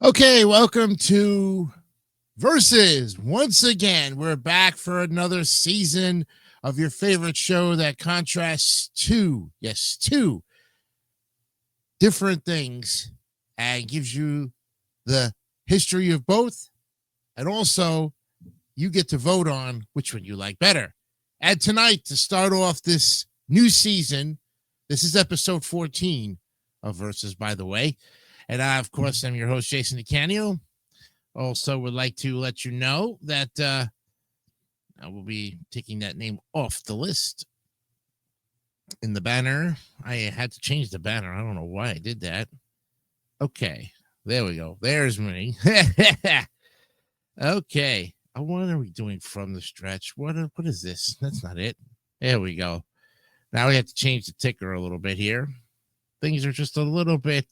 Okay, welcome to Versus. Once again, we're back for another season of your favorite show that contrasts two different things and gives you the history of both. And also, you get to vote on which one you like better. And tonight, to start off this new season, this is episode 14 of Versus, by the way. And I, of course, am your host, Jason DeCanio. Also, would like to let you know that I will be taking that name off the list in the banner. I had to change the banner. I don't know why I did that. Okay, there we go. There's me. Okay. What are we doing from the stretch? What is this? That's not it. There we go. Now we have to change the ticker a little bit here. Things are just a little bit...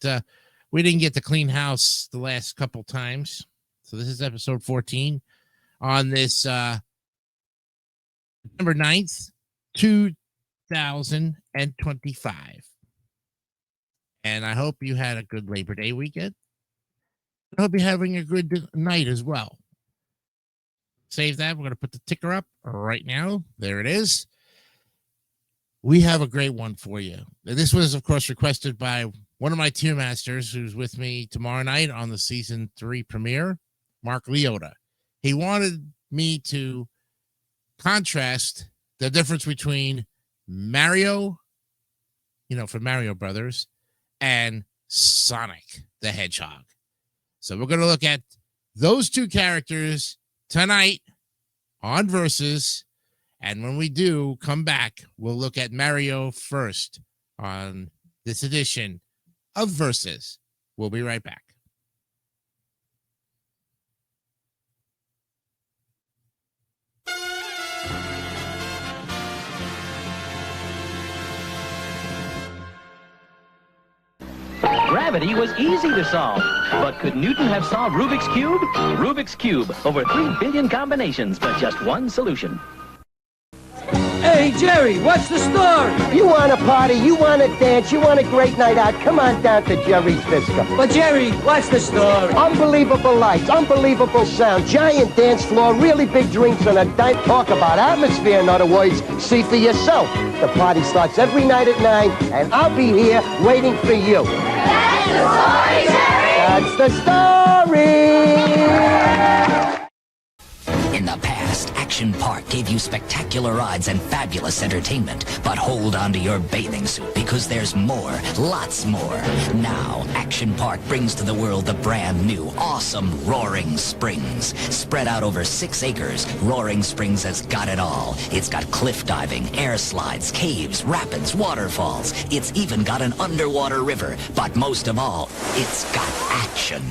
we didn't get to clean house the last couple times. So this is episode 14 on this September 9th, 2025. And I hope you had a good Labor Day weekend. I hope you're having a good night as well. Save that. We're going to put the ticker up right now. There it is. We have a great one for you. This was, of course, requested by one of my tier masters who's with me tomorrow night on the season 3 premiere, Mark Leota. He wanted me to contrast the difference between Mario, from Mario Brothers, and Sonic the Hedgehog. So we're going to look at those two characters tonight on Versus. And when we do come back, we'll look at Mario first on this edition of Versus. We'll be right back. Gravity was easy to solve, but could Newton have solved Rubik's Cube? Rubik's Cube, over 3 billion combinations, but just one solution. Hey, Jerry, what's the story? You want a party, you want to dance, you want a great night out, come on down to Jerry's Visco. But, Jerry, what's the story? Unbelievable lights, unbelievable sound, giant dance floor, really big drinks, and a dime. Talk about atmosphere, in other words. See for yourself. The party starts every night at 9, and I'll be here waiting for you. That's the story, Jerry! That's the story! In the past, Action Park gave you spectacular rides and fabulous entertainment. But hold on to your bathing suit, because there's more, lots more. Now, Action Park brings to the world the brand new, awesome Roaring Springs. Spread out over 6 acres, Roaring Springs has got it all. It's got cliff diving, air slides, caves, rapids, waterfalls. It's even got an underwater river. But most of all, it's got action.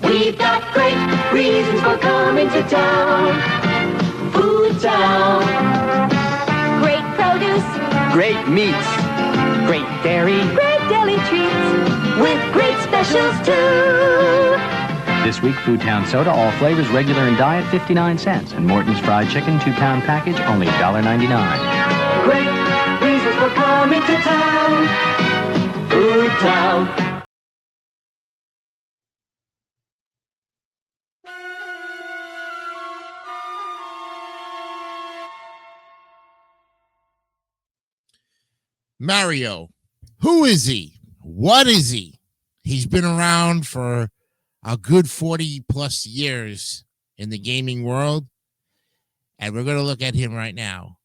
We've got great reasons for coming to town. Food Town. Great produce. Great meats. Great dairy. Great deli treats. With great specials too. This week, Food Town Soda, all flavors, regular and diet, 59 cents. And Morton's Fried Chicken, 2-pound package, only $1.99. Great reasons for coming to town. Food Town. Mario. Who is he? What is he? He's been around for a good 40 plus years in the gaming world. And we're going to look at him right now.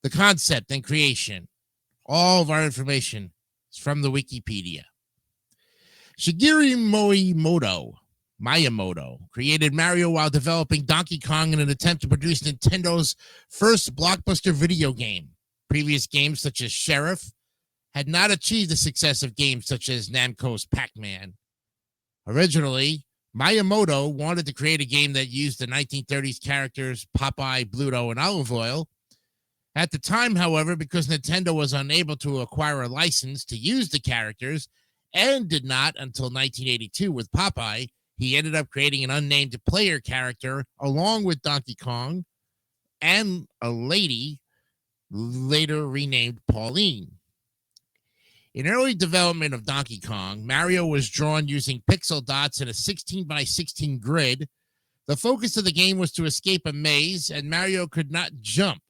The concept and creation. All of our information is from the Wikipedia. Shigeru Miyamoto created Mario while developing Donkey Kong in an attempt to produce Nintendo's first blockbuster video game. Previous games such as Sheriff had not achieved the success of games such as Namco's Pac-Man. Originally, Miyamoto wanted to create a game that used the 1930s characters Popeye, Bluto, and Olive Oyl. At the time, however, because Nintendo was unable to acquire a license to use the characters and did not until 1982 with Popeye, he ended up creating an unnamed player character along with Donkey Kong and a lady later renamed Pauline. In early development of Donkey Kong, Mario was drawn using pixel dots in a 16 by 16 grid. The focus of the game was to escape a maze, and Mario could not jump.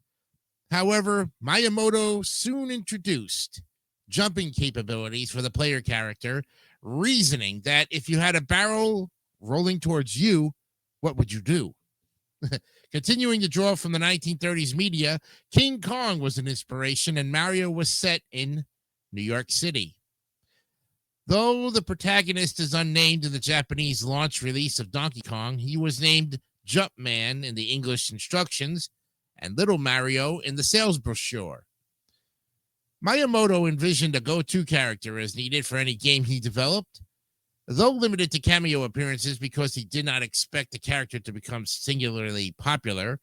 However, Miyamoto soon introduced jumping capabilities for the player character, reasoning that if you had a barrel rolling towards you, what would you do? Continuing to draw from the 1930s media, King Kong was an inspiration, and Mario was set in New York City. Though the protagonist is unnamed in the Japanese launch release of Donkey Kong, he was named Jumpman in the English instructions and Little Mario in the sales brochure. Miyamoto envisioned a go-to character as needed for any game he developed, though limited to cameo appearances because he did not expect the character to become singularly popular.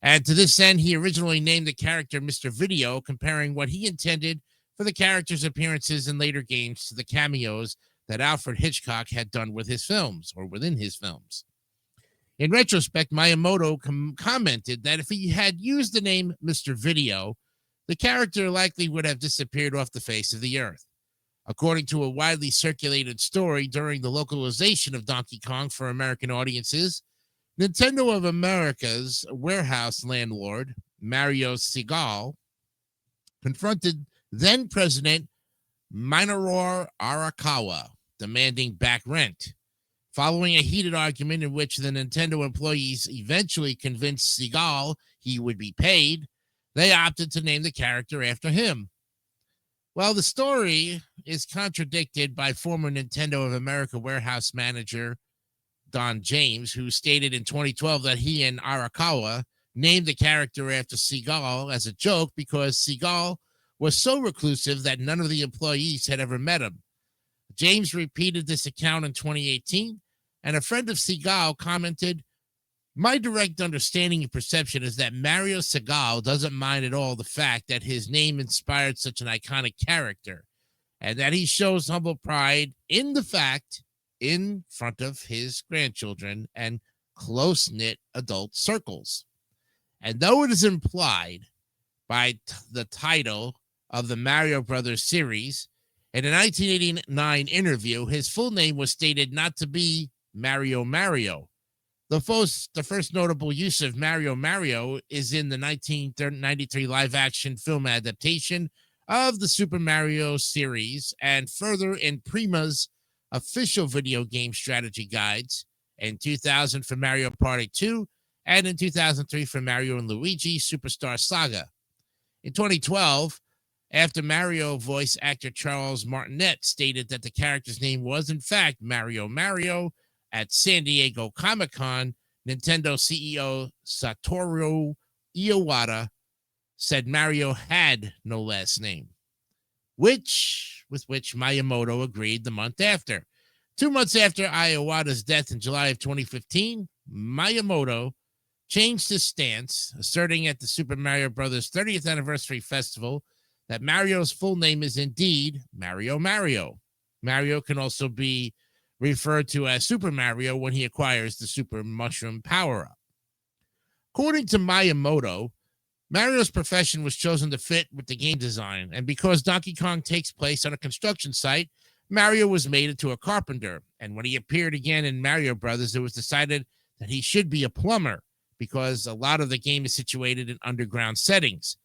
And to this end, he originally named the character Mr. Video, comparing what he intended for the character's appearances in later games to the cameos that Alfred Hitchcock had done with his films or within his films. In retrospect, Miyamoto commented that if he had used the name Mr. Video, the character likely would have disappeared off the face of the earth. According to a widely circulated story during the localization of Donkey Kong for American audiences, Nintendo of America's warehouse landlord, Mario Segal, confronted then-President Minoru Arakawa, demanding back rent. Following a heated argument in which the Nintendo employees eventually convinced Segal he would be paid, they opted to name the character after him. Well, the story is contradicted by former Nintendo of America warehouse manager Don James, who stated in 2012 that he and Arakawa named the character after Segal as a joke because Segal was so reclusive that none of the employees had ever met him. James repeated this account in 2018, and a friend of Segal commented, "My direct understanding and perception is that Mario Segal doesn't mind at all the fact that his name inspired such an iconic character, and that he shows humble pride in the fact in front of his grandchildren and close-knit adult circles." And though it is implied by the title of the Mario Brothers series, in a 1989 interview, his full name was stated not to be Mario Mario. The first notable use of Mario Mario is in the 1993 live-action film adaptation of the Super Mario series, and further in Prima's official video game strategy guides, in 2000 for Mario Party 2, and in 2003 for Mario and Luigi Superstar Saga. In 2012, after Mario voice actor Charles Martinet stated that the character's name was in fact Mario Mario, at San Diego Comic-Con, Nintendo CEO Satoru Iwata said Mario had no last name, with which Miyamoto agreed the month after. 2 months after Iwata's death in July of 2015, Miyamoto changed his stance, asserting at the Super Mario Bros. 30th Anniversary Festival that Mario's full name is indeed Mario Mario. Mario can also be referred to as Super Mario when he acquires the Super Mushroom power-up. According to Miyamoto, Mario's profession was chosen to fit with the game design, and because Donkey Kong takes place on a construction site, Mario was made into a carpenter, and when he appeared again in Mario Brothers, it was decided that he should be a plumber because a lot of the game is situated in underground settings.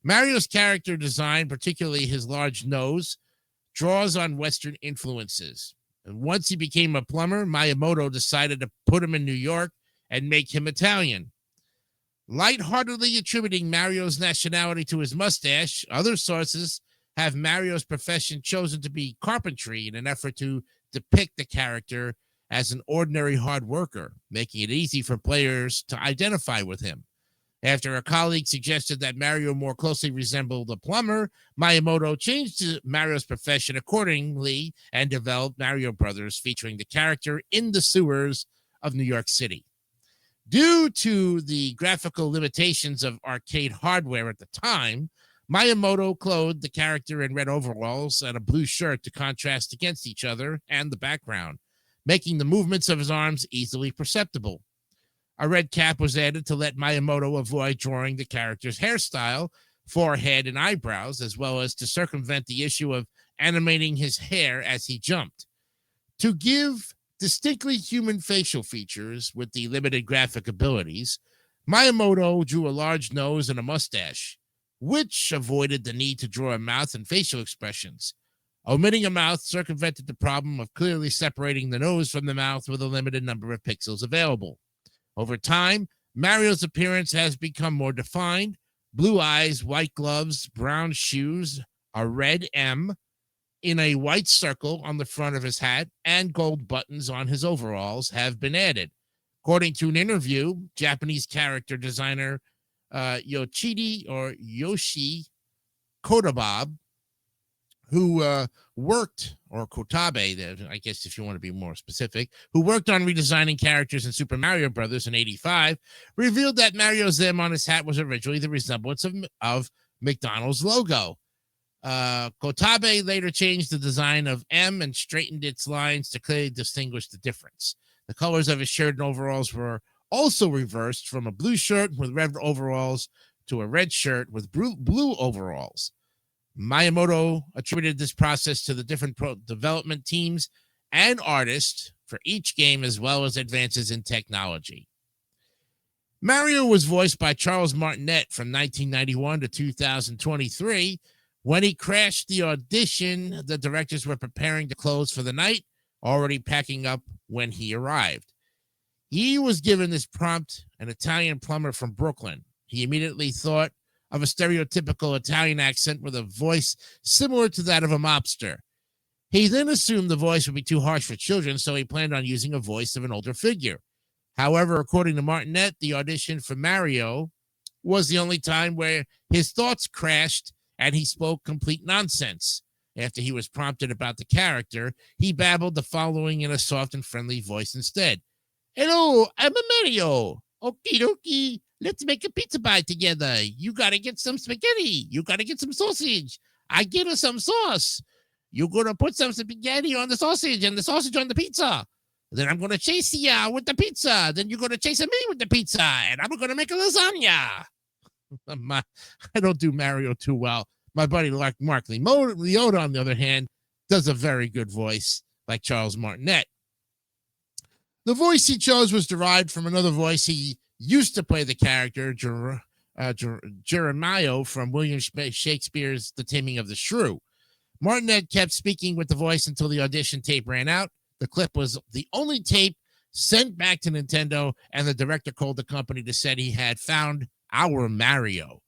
Mario's character design, particularly his large nose, draws on Western influences. And once he became a plumber, Miyamoto decided to put him in New York and make him Italian. Lightheartedly attributing Mario's nationality to his mustache, other sources have Mario's profession chosen to be carpentry in an effort to depict the character as an ordinary hard worker, making it easy for players to identify with him. After a colleague suggested that Mario more closely resembled a plumber, Miyamoto changed Mario's profession accordingly and developed Mario Brothers, featuring the character in the sewers of New York City. Due to the graphical limitations of arcade hardware at the time, Miyamoto clothed the character in red overalls and a blue shirt to contrast against each other and the background, making the movements of his arms easily perceptible. A red cap was added to let Miyamoto avoid drawing the character's hairstyle, forehead, and eyebrows, as well as to circumvent the issue of animating his hair as he jumped. To give distinctly human facial features with the limited graphic abilities, Miyamoto drew a large nose and a mustache, which avoided the need to draw a mouth and facial expressions. Omitting a mouth circumvented the problem of clearly separating the nose from the mouth with a limited number of pixels available. Over time, Mario's appearance has become more defined. Blue eyes, white gloves, brown shoes, a red M in a white circle on the front of his hat, and gold buttons on his overalls have been added. According to an interview, Japanese character designer Yoshi Kotabe, who worked, or Kotabe, I guess if you want to be more specific, who worked on redesigning characters in Super Mario Brothers in '85, revealed that Mario's M on his hat was originally the resemblance of McDonald's logo. Kotabe later changed the design of M and straightened its lines to clearly distinguish the difference. The colors of his shirt and overalls were also reversed from a blue shirt with red overalls to a red shirt with blue overalls. Miyamoto attributed this process to the different development teams and artists for each game, as well as advances in technology. Mario was voiced by Charles Martinet from 1991 to 2023. When he crashed the audition, the directors were preparing to close for the night, already packing up when he arrived. He was given this prompt, an Italian plumber from Brooklyn. He immediately thought of a stereotypical Italian accent with a voice similar to that of a mobster. He then assumed the voice would be too harsh for children, so he planned on using a voice of an older figure. However, according to Martinet, the audition for Mario was the only time where his thoughts crashed and he spoke complete nonsense. After he was prompted about the character, he babbled the following in a soft and friendly voice instead. "Hello, I'm a Mario. Okie dokie. Let's make a pizza pie together. You gotta get some spaghetti. You gotta get some sausage. I get us some sauce. You're gonna put some spaghetti on the sausage and the sausage on the pizza. Then I'm gonna chase you with the pizza. Then you're gonna chase me with the pizza. And I'm gonna make a lasagna." I don't do Mario too well. My buddy Mark Leota, on the other hand, does a very good voice, like Charles Martinet. The voice he chose was derived from another voice he used to play the character, Jeremiah, from William Shakespeare's The Taming of the Shrew. Martinet kept speaking with the voice until the audition tape ran out. The clip was the only tape sent back to Nintendo, and the director called the company to say he had found our Mario.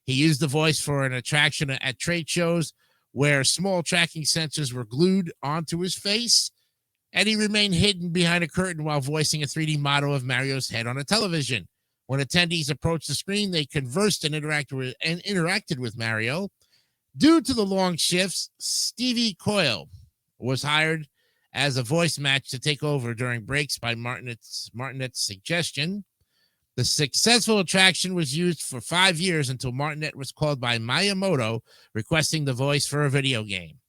He used the voice for an attraction at trade shows where small tracking sensors were glued onto his face, and he remained hidden behind a curtain while voicing a 3D model of Mario's head on a television. When attendees approached the screen, they conversed and interacted with Mario. Due to the long shifts, Stevie Coyle was hired as a voice match to take over during breaks by Martinet's suggestion. The successful attraction was used for 5 years until Martinet was called by Miyamoto requesting the voice for a video game.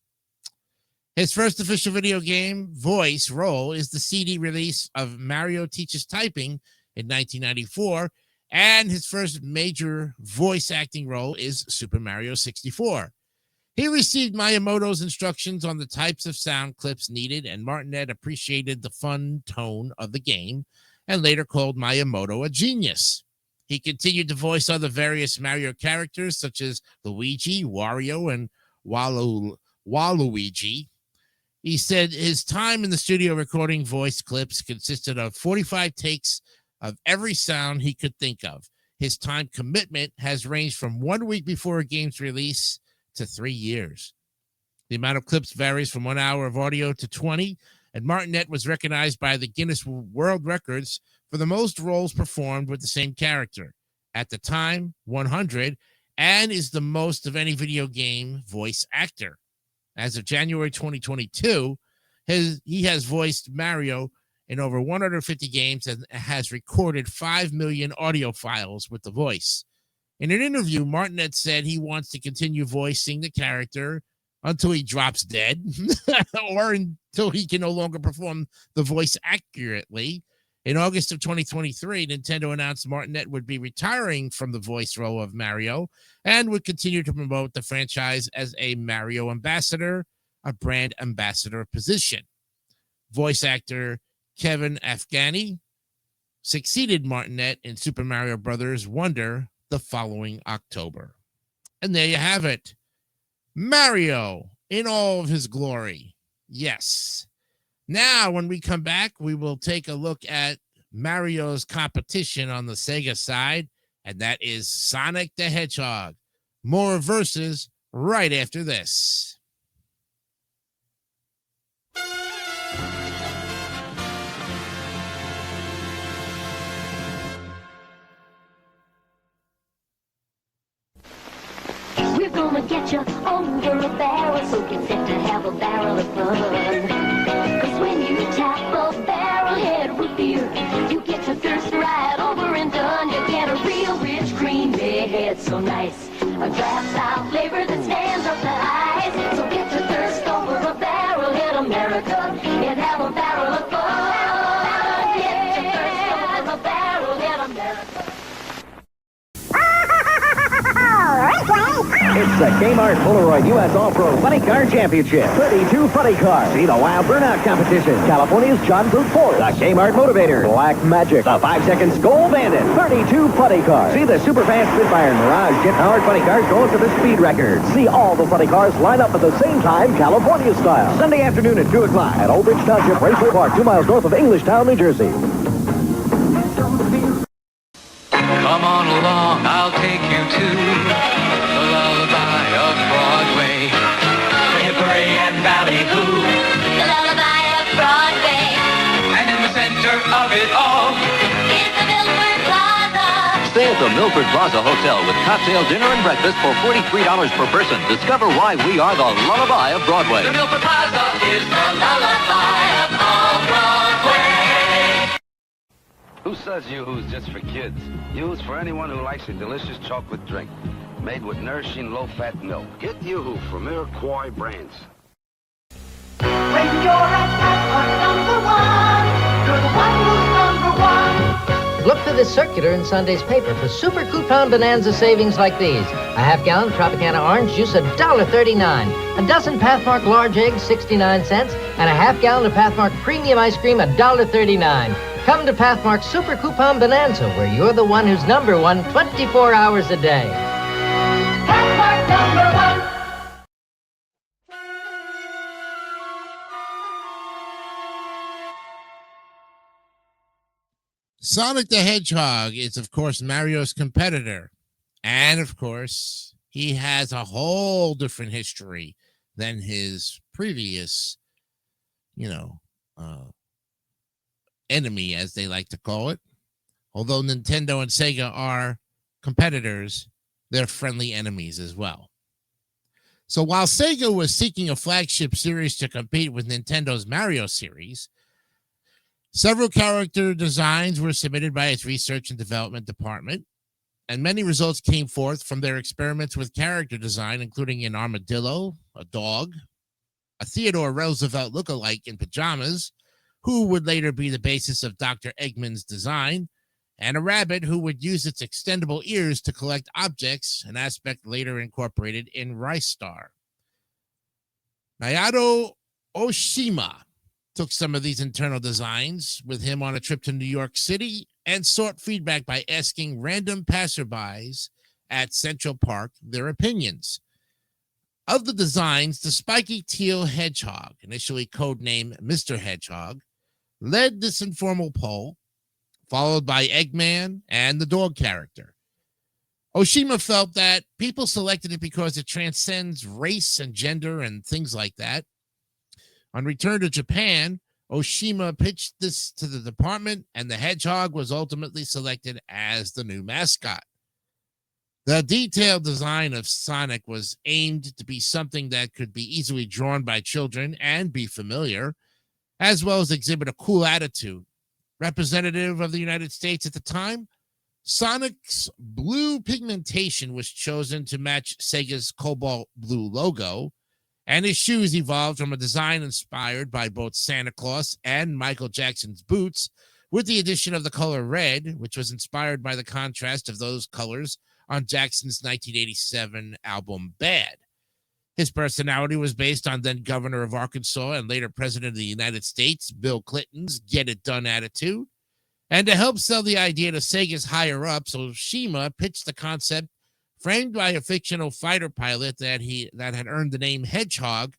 His first official video game voice role is the CD release of Mario Teaches Typing in 1994, and his first major voice acting role is Super Mario 64. He received Miyamoto's instructions on the types of sound clips needed, and Martinet appreciated the fun tone of the game and later called Miyamoto a genius. He continued to voice other various Mario characters such as Luigi, Wario, and Waluigi. He said his time in the studio recording voice clips consisted of 45 takes of every sound he could think of. His time commitment has ranged from 1 week before a game's release to 3 years. The amount of clips varies from 1 hour of audio to 20. And Martinet was recognized by the Guinness World Records for the most roles performed with the same character. At the time, 100, and is the most of any video game voice actor. As of January 2022, he has voiced Mario in over 150 games and has recorded 5 million audio files with the voice. In an interview, Martinet said he wants to continue voicing the character until he drops dead or until he can no longer perform the voice accurately. In August of 2023, Nintendo announced Martinet would be retiring from the voice role of Mario and would continue to promote the franchise as a Mario ambassador, a brand ambassador position. Voice actor Kevin Afghani succeeded Martinet in Super Mario Bros. Wonder the following October. And there you have it. Mario in all of his glory. Yes. Now, when we come back, we will take a look at Mario's competition on the Sega side, and that is Sonic the Hedgehog. More verses right after this. We're gonna get you over a barrel, so get set to have a barrel of fun. Cause when you tap a barrel head with beer, you get your thirst right over and done. You get a real rich, creamy head, so nice. A draft style flavor that stands up to eyes. So get your thirst over a barrel head, America, and have a barrel of fun. Get your thirst over a barrel head, America. It's the Kmart Polaroid U.S. All-Pro Funny Car Championship. 32 funny cars. See the Wild Burnout Competition. California's John Brute Ford. The Kmart Motivator. Black Magic. The 5-second Skull Bandit. 32 funny cars. See the Superfast Spitfire and Mirage jet-powered funny cars going for the speed record. See all the funny cars line up at the same time, California style. Sunday afternoon at 2 o'clock at Old Bridge Township Raceway Park, 2 miles north of Englishtown, New Jersey. Come on along, I'll take you to the lullaby of Broadway. Hickory and Ballyhoo. The lullaby of Broadway. And in the center of it all is the Milford Plaza. Stay at the Milford Plaza Hotel with cocktail, dinner, and breakfast for $43 per person. Discover why we are the lullaby of Broadway. The Milford Plaza is the lullaby of all Broadway. Who says Yoo-Hoo's just for kids? Yoo-Hoo's for anyone who likes a delicious chocolate drink made with nourishing low-fat milk. Get Yoo-Hoo from Iroquois Brands. When you're at Pathmark #1, you're the one who's #1. Look for this circular in Sunday's paper for super coupon bonanza savings like these. A half-gallon Tropicana orange juice, $1.39. A dozen Pathmark large eggs, 69 cents. And a half-gallon of Pathmark premium ice cream, $1.39. Come to Pathmark Super Coupon Bonanza, where you're the one who's #1 24 hours a day. Pathmark #1. Sonic the Hedgehog is, of course, Mario's competitor. And, of course, he has a whole different history than his previous, enemy, as they like to call it. Although Nintendo and Sega are competitors, they're friendly enemies as well. So while Sega was seeking a flagship series to compete with Nintendo's Mario series, several character designs were submitted by its research and development department, and many results came forth from their experiments with character design, including an armadillo, a dog, a Theodore Roosevelt lookalike in pajamas, who would later be the basis of Dr. Eggman's design, and a rabbit who would use its extendable ears to collect objects, an aspect later incorporated in Rice Star. Naoto Oshima took some of these internal designs with him on a trip to New York City and sought feedback by asking random passerbys at Central Park their opinions. Of the designs, the spiky teal hedgehog, initially codenamed Mr. Hedgehog, led this informal poll, followed by Eggman and the dog character. Oshima felt that people selected it because it transcends race and gender and things like that. On return to Japan, Oshima pitched this to the department, and the Hedgehog was ultimately selected as the new mascot. The detailed design of Sonic was aimed to be something that could be easily drawn by children and be familiar, as well as exhibit a cool attitude. Representative of the United States at the time, Sonic's blue pigmentation was chosen to match Sega's cobalt blue logo, and his shoes evolved from a design inspired by both Santa Claus and Michael Jackson's boots, with the addition of the color red, which was inspired by the contrast of those colors on Jackson's 1987 album Bad. His personality was based on then governor of Arkansas and later president of the United States, Bill Clinton's get it done attitude. And to help sell the idea to Sega's higher ups, Oshima pitched the concept framed by a fictional fighter pilot that had earned the name Hedgehog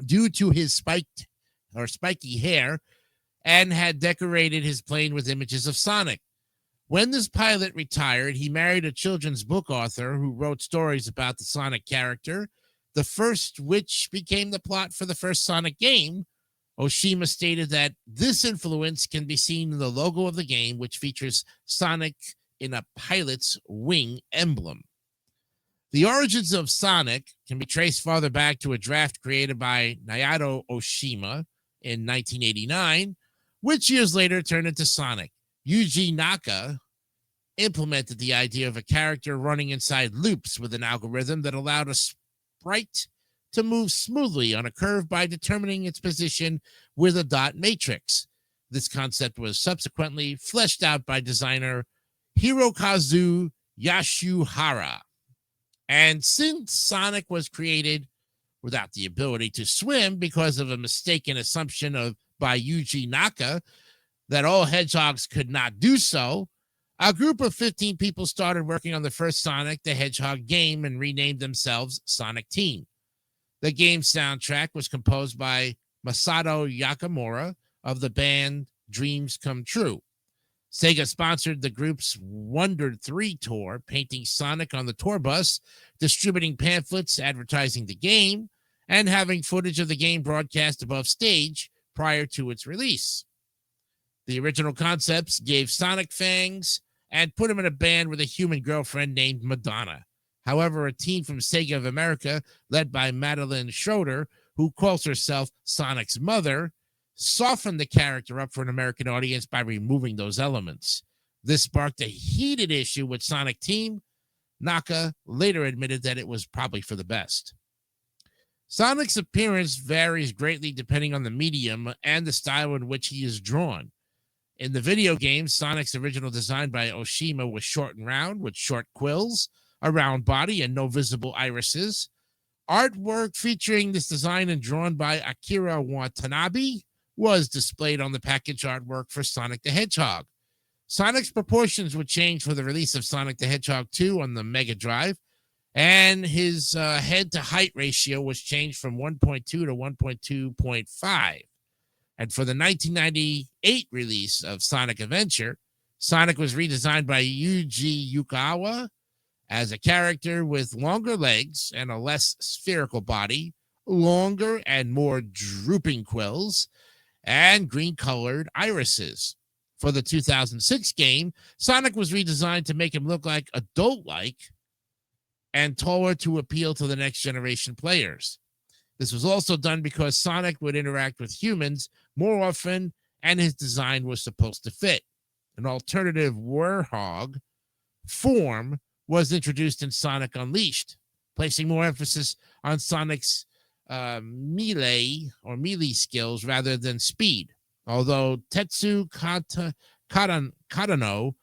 due to his spiky hair, and had decorated his plane with images of Sonic. When this pilot retired, he married a children's book author who wrote stories about the Sonic character, the first which became the plot for the first Sonic game. Oshima stated that this influence can be seen in the logo of the game, which features Sonic in a pilot's wing emblem. The origins of Sonic can be traced farther back to a draft created by Naoto Oshima in 1989, which years later turned into Sonic. Yuji Naka implemented the idea of a character running inside loops with an algorithm that allowed a sprite to move smoothly on a curve by determining its position with a dot matrix. This concept was subsequently fleshed out by designer Hirokazu Yasuhara. And since Sonic was created without the ability to swim because of a mistaken assumption by Yuji Naka that all hedgehogs could not do so, a group of 15 people started working on the first Sonic the Hedgehog game and renamed themselves Sonic Team. The game's soundtrack was composed by Masato Yakamura of the band Dreams Come True. Sega sponsored the group's Wonder 3 tour, painting Sonic on the tour bus, distributing pamphlets advertising the game, and having footage of the game broadcast above stage prior to its release. The original concepts gave Sonic fangs and put him in a band with a human girlfriend named Madonna. However, a team from Sega of America, led by Madeline Schroeder, who calls herself Sonic's mother, softened the character up for an American audience by removing those elements. This sparked a heated issue with Sonic Team. Naka later admitted that it was probably for the best. Sonic's appearance varies greatly depending on the medium and the style in which he is drawn. In the video game, Sonic's original design by Oshima was short and round with short quills, a round body, and no visible irises. Artwork featuring this design and drawn by Akira Watanabe was displayed on the package artwork for Sonic the Hedgehog. Sonic's proportions would change for the release of Sonic the Hedgehog 2 on the Mega Drive, and his head-to-height ratio was changed from 1.2 to 1.2.5. And for the 1998 release of Sonic Adventure, Sonic was redesigned by Yuji Yukawa as a character with longer legs and a less spherical body, longer and more drooping quills, and green-colored irises. For the 2006 game, Sonic was redesigned to make him look like adult-like and taller to appeal to the next generation players. This was also done because Sonic would interact with humans more often, and his design was supposed to fit. An alternative werehog form was introduced in Sonic Unleashed, placing more emphasis on Sonic's melee skills rather than speed. Although Tetsu Katano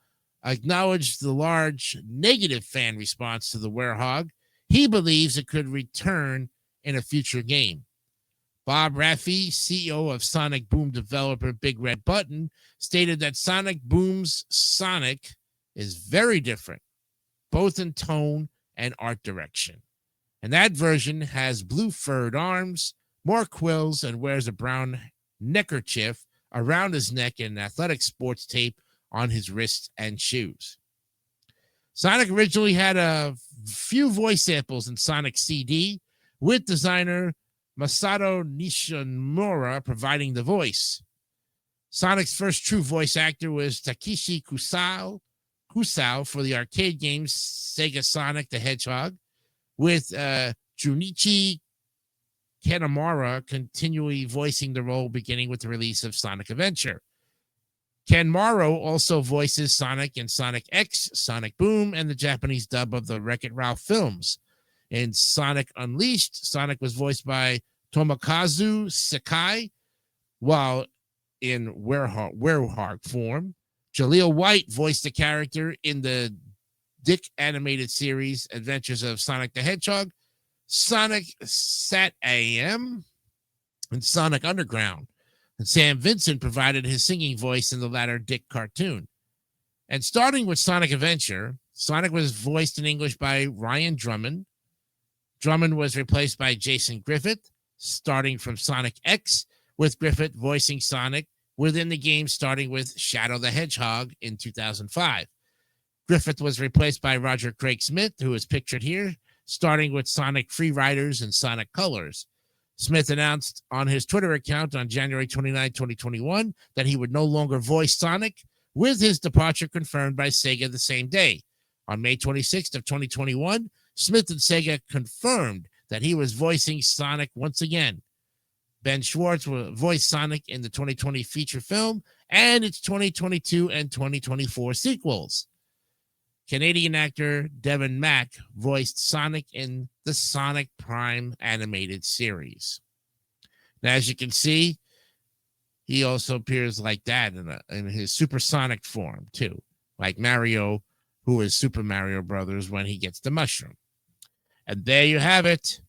acknowledged the large negative fan response to the werehog, he believes it could return in a future game. Bob Raffi, CEO of Sonic Boom developer Big Red Button, stated that Sonic Boom's Sonic is very different, both in tone and art direction. And that version has blue furred arms, more quills, and wears a brown neckerchief around his neck and athletic sports tape on his wrists and shoes. Sonic originally had a few voice samples in Sonic CD, with designer Masato Nishimura providing the voice. Sonic's first true voice actor was Takeshi Kusao for the arcade games Sega Sonic the Hedgehog, with Junichi Kanemaru continually voicing the role beginning with the release of Sonic Adventure. Ken Morrow also voices Sonic in Sonic X, Sonic Boom, and the Japanese dub of the Wreck-It Ralph films. In Sonic Unleashed, Sonic was voiced by Tomokazu Sakai, while in werehog form, Jaleel White voiced the character in the Dick animated series Adventures of Sonic the Hedgehog, Sonic Sat AM, and Sonic Underground. And Sam Vincent provided his singing voice in the latter Dick cartoon. And starting with Sonic Adventure, Sonic was voiced in English by Ryan Drummond. Drummond was replaced by Jason Griffith, starting from Sonic X, with Griffith voicing Sonic within the game, starting with Shadow the Hedgehog in 2005. Griffith was replaced by Roger Craig Smith, who is pictured here, starting with Sonic Free Riders and Sonic Colors. Smith announced on his Twitter account on January 29, 2021, that he would no longer voice Sonic, with his departure confirmed by Sega the same day. On May 26th of 2021, Smith and Sega confirmed that he was voicing Sonic once again. Ben Schwartz will voice Sonic in the 2020 feature film and its 2022 and 2024 sequels. Canadian actor Devin Mack voiced Sonic in the Sonic Prime animated series. Now, as you can see, he also appears like that in his supersonic form, too, like Mario, who is Super Mario Brothers when he gets the mushroom. And there you have it.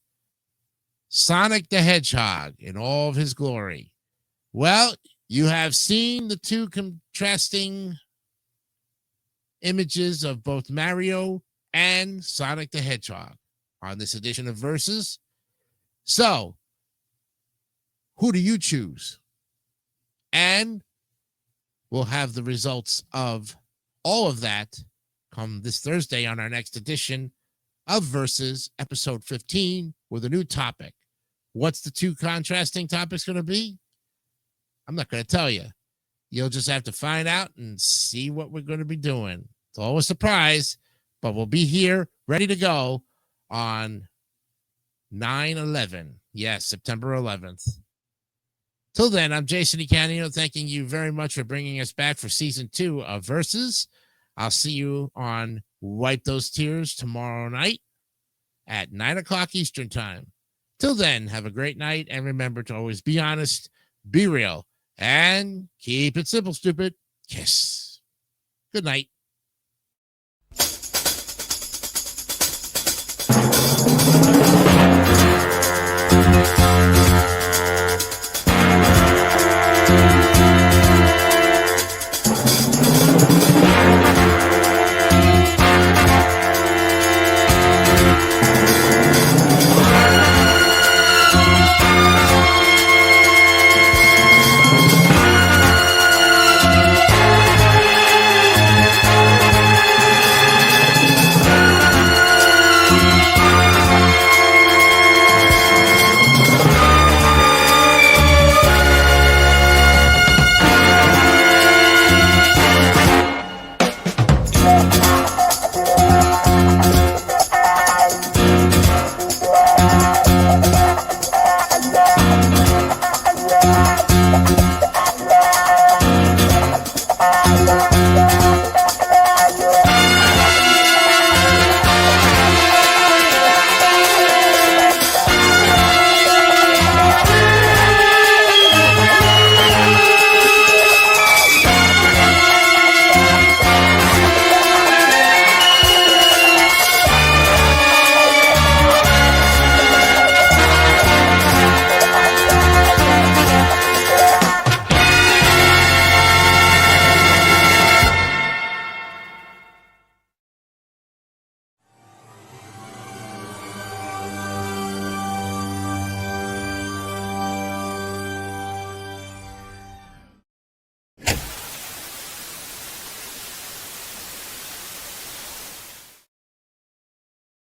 Sonic the Hedgehog in all of his glory. Well, you have seen the two contrasting images of both Mario and Sonic the Hedgehog on this edition of Versus. So, who do you choose? And we'll have the results of all of that come this Thursday on our next edition of Versus, episode 15, with a new topic. What's the two contrasting topics going to be? I'm not going to tell you. You'll just have to find out and see what we're going to be doing. It's always a surprise, but we'll be here ready to go on 9/11. Yes, September 11th. Till then, I'm Jason DeCanio, thanking you very much for bringing us back for season 2 of Versus. I'll see you on Wipe Those Tears tomorrow night at 9 o'clock Eastern Time. Till then, have a great night, and remember to always be honest, be real, and keep it simple, stupid. Kiss. Good night.